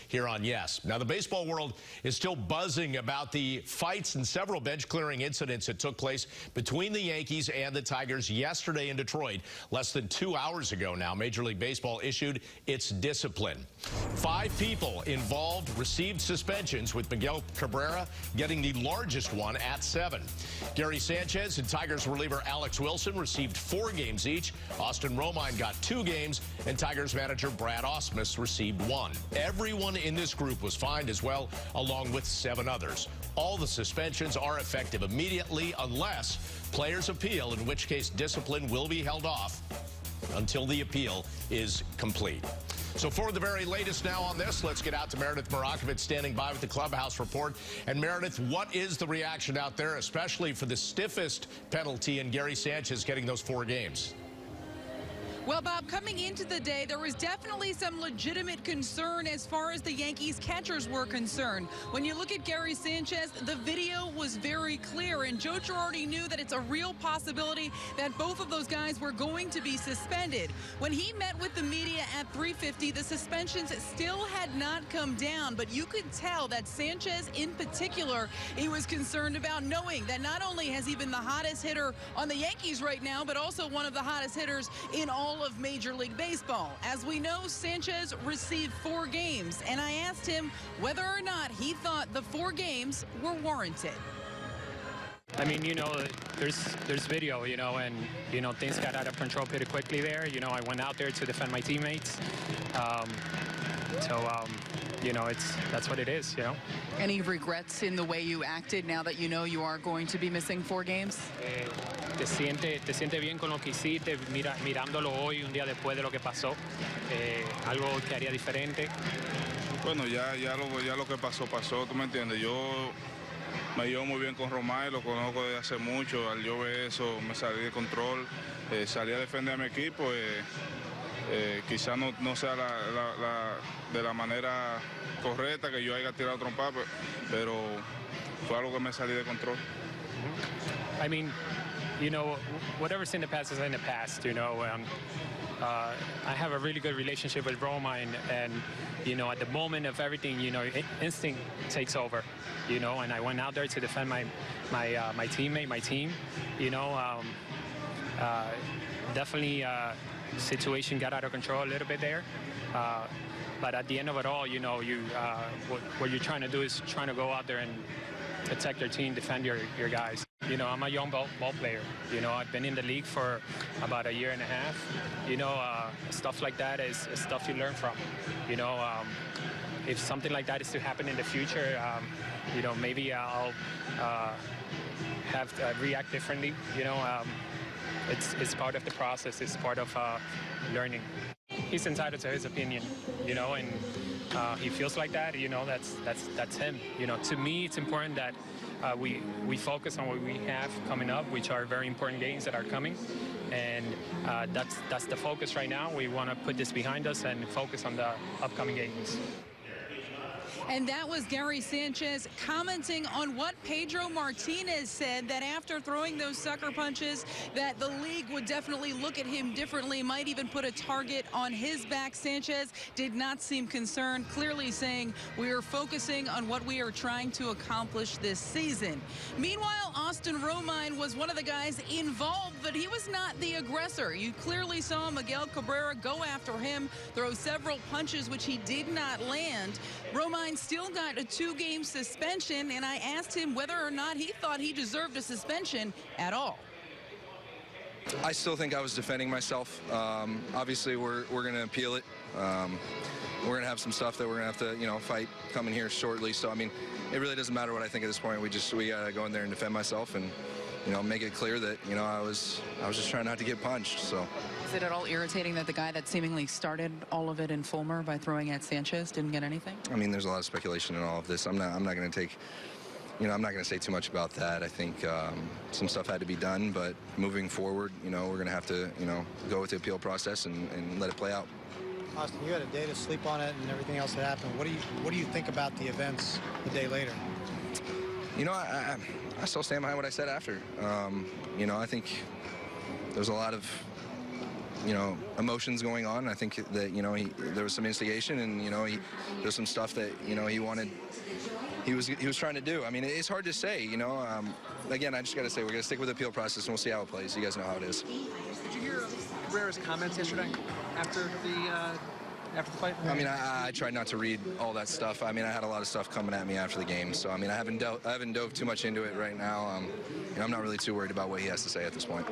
here on Yes. Now, the baseball world is still buzzing about the fights and several bench-clearing incidents that took place between the Yankees and the Tigers yesterday in Detroit. Less than 2 hours ago now, Major League Baseball issued its discipline. 5 people involved received suspensions, with Miguel Cabrera getting the largest one at 7. Gary Sanchez and Tigers reliever Alex Wilson received 4 games each. Austin Romine got 2 games, and Tigers manager Brad Ausmus received 1. Everyone in this group was fined as well, along with 7 others. All the suspensions are effective immediately unless players appeal, in which case discipline will be held off until the appeal is complete. So for the very latest now on this, let's get out to Meredith Marakovitz standing by with the Clubhouse report. And Meredith, what is the reaction out there, especially for the stiffest penalty and Gary Sanchez getting those 4 games? Well, Bob, coming into the day, there was definitely some legitimate concern as far as the Yankees catchers were concerned. When you look at Gary Sanchez, the video was very clear, and Joe Girardi knew that it's a real possibility that both of those guys were going to be suspended. When he met with the media at 3:50, the suspensions still had not come down, but you could tell that Sanchez in particular, he was concerned about, knowing that not only has he been the hottest hitter on the Yankees right now, but also one of the hottest hitters in all of Major League Baseball. As we know, Sanchez received 4 games, and I asked him whether or not he thought the 4 games were warranted. I mean, you know, there's video, you know, and, you know, things got out of control pretty quickly there. You know, I went out there to defend my teammates. You know, that's what it is, you know. Any regrets in the way you acted now that you know you are going to be missing 4 games? Te sientes bien con lo que hiciste, mirándolo hoy, un día después de lo que pasó, algo que haría diferente. Bueno, ya lo que pasó, tú me entiendes. Yo me llevo muy bien con Romine, lo conozco desde hace mucho. Al yo ver eso, me salí de control, salí a defender a mi equipo. Quizás no sea de la manera correcta que yo haya tirado trompa, pero fue algo que me salí de control. I mean, you know, whatever's in the past is in the past, you know. I have a really good relationship with Romine, and, you know, at the moment of everything, you know, instinct takes over, you know, and I went out there to defend my teammate, my team, you know. Definitely situation got out of control a little bit there. But at the end of it all, you know, what you're trying to do is trying to go out there and protect your team, defend your guys. You know, I'm a young ball player. You know, I've been in the league for about a year and a half. You know, stuff like that is stuff you learn from. You know, if something like that is to happen in the future, you know, maybe I'll have to react differently. You know, it's part of the process. It's part of learning. He's entitled to his opinion, you know, and he feels like that. You know, that's him. You know, to me, it's important that we focus on what we have coming up, which are very important games that are coming, and that's the focus right now. We want to put this behind us and focus on the upcoming games. And that was Gary Sanchez commenting on what Pedro Martinez said, that after throwing those sucker punches, that the league would definitely look at him differently, might even put a target on his back. Sanchez did not seem concerned, clearly saying we are focusing on what we are trying to accomplish this season. Meanwhile, Austin Romine was one of the guys involved, but he was not the aggressor. You clearly saw Miguel Cabrera go after him, throw several punches, which he did not land. Romine still got a 2-game suspension, and I asked him whether or not he thought he deserved a suspension at all. I still think I was defending myself. Obviously, we're going to appeal it. We're going to have some stuff that we're going to have to, you know, fight coming here shortly. So, I mean, it really doesn't matter what I think at this point. We got to go in there and defend myself and, you know, make it clear that, you know, I was just trying not to get punched. So. Is it at all irritating that the guy that seemingly started all of it in Fulmer by throwing at Sanchez didn't get anything? I mean, there's a lot of speculation in all of this. I'm not going to take, you know, I'm not going to say too much about that. I think some stuff had to be done, but moving forward, you know, we're going to have to, you know, go with the appeal process and let it play out. Austin, you had a day to sleep on it and everything else that happened. What do you think about the events the day later? You know, I still stand behind what I said after. You know, I think there's a lot of you know, emotions going on. I think that, you know, there was some instigation, and, you know, there's some stuff that, you know, he was trying to do. I mean, it's hard to say, you know. Again, I just got to say, we're going to stick with the appeal process, and we'll see how it plays. You guys know how it is. Did you hear Cabrera's comments yesterday after the fight? I mean, I tried not to read all that stuff. I mean, I had a lot of stuff coming at me after the game, so I mean, I haven't dove too much into it right now. You know, I'm not really too worried about what he has to say at this point.